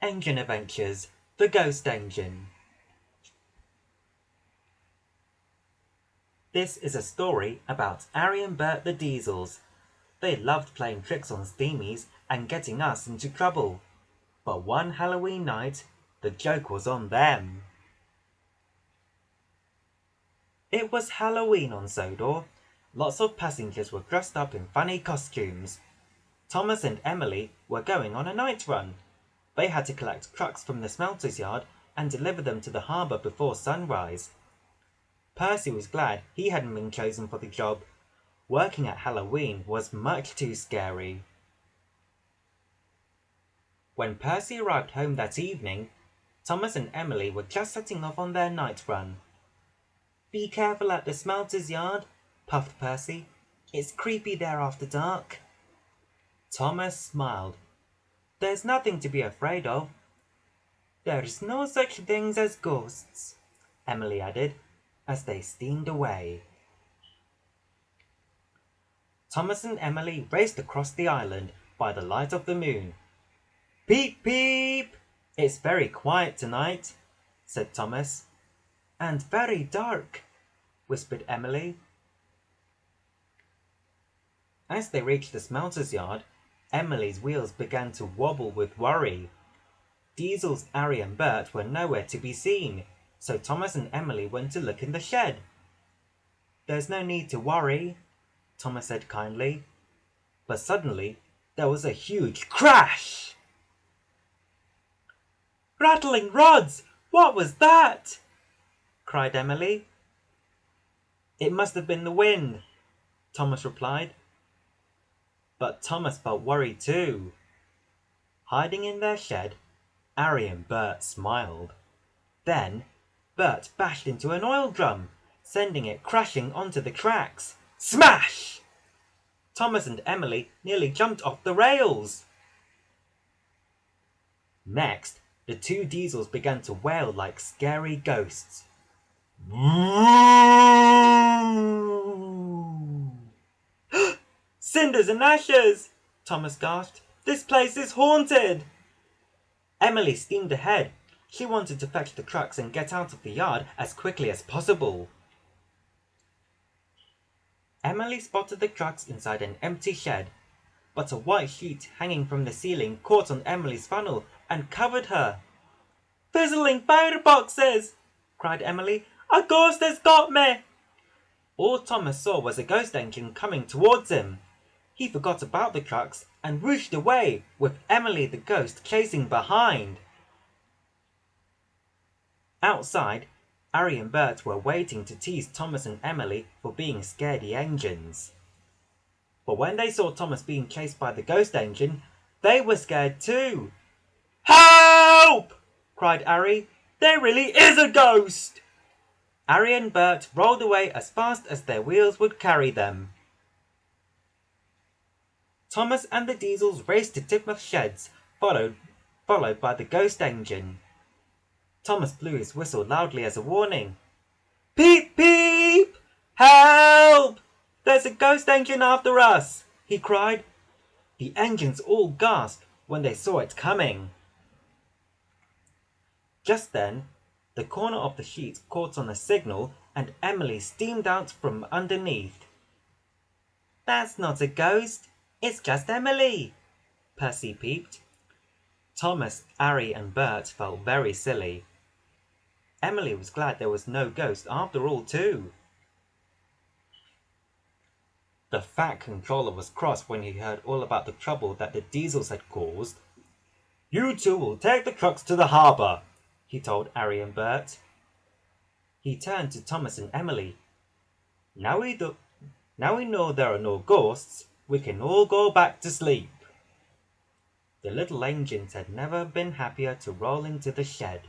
Engine Adventures, The Ghost Engine. This is a story about Ari and Bert the Diesels. They loved playing tricks on Steamies and getting us into trouble. But one Halloween night, the joke was on them. It was Halloween on Sodor. Lots of passengers were dressed up in funny costumes. Thomas and Emily were going on a night run. They had to collect trucks from the smelter's yard and deliver them to the harbour before sunrise. Percy was glad he hadn't been chosen for the job. Working at Halloween was much too scary. When Percy arrived home that evening, Thomas and Emily were just setting off on their night run. "Be careful at the smelter's yard," puffed Percy. "It's creepy there after dark." Thomas smiled. "There's nothing to be afraid of." "There's no such things as ghosts," Emily added, as they steamed away. Thomas and Emily raced across the island by the light of the moon. "Peep, peep! It's very quiet tonight," said Thomas. "And very dark," whispered Emily. As they reached the smelter's yard, Emily's wheels began to wobble with worry. Diesel's Ari and Bert were nowhere to be seen, so Thomas and Emily went to look in the shed. "There's no need to worry," Thomas said kindly. But suddenly, there was a huge crash! "Rattling rods! What was that?" cried Emily. "It must have been the wind," Thomas replied. But Thomas felt worried too. Hiding in their shed, Ari and Bert smiled. Then, Bert bashed into an oil drum, sending it crashing onto the tracks. Smash! Thomas and Emily nearly jumped off the rails. Next, the two Diesels began to wail like scary ghosts. "Cinders and ashes!" Thomas gasped. "This place is haunted!" Emily steamed ahead. She wanted to fetch the trucks and get out of the yard as quickly as possible. Emily spotted the trucks inside an empty shed, but a white sheet hanging from the ceiling caught on Emily's funnel and covered her. "Fizzling fireboxes!" cried Emily. "A ghost has got me!" All Thomas saw was a ghost engine coming towards him. He forgot about the trucks and whooshed away, with Emily the ghost chasing behind. Outside, Ari and Bert were waiting to tease Thomas and Emily for being scaredy engines. But when they saw Thomas being chased by the ghost engine, they were scared too. "Help!" cried Ari. "There really is a ghost!" Ari and Bert rolled away as fast as their wheels would carry them. Thomas and the Diesels raced to Titmuth's sheds, followed by the ghost engine. Thomas blew his whistle loudly as a warning. "Peep, peep! Help! There's a ghost engine after us!" he cried. The engines all gasped when they saw it coming. Just then, the corner of the sheet caught on a signal and Emily steamed out from underneath. "That's not a ghost, it's just Emily," Percy peeped. Thomas, Ari and Bert felt very silly. Emily was glad there was no ghost after all too. The Fat Controller was cross when he heard all about the trouble that the Diesels had caused. "You two will take the trucks to the harbour," he told Ari and Bert. He turned to Thomas and Emily. Now we know there are no ghosts, we can all go back to sleep." The little engines had never been happier to roll into the shed.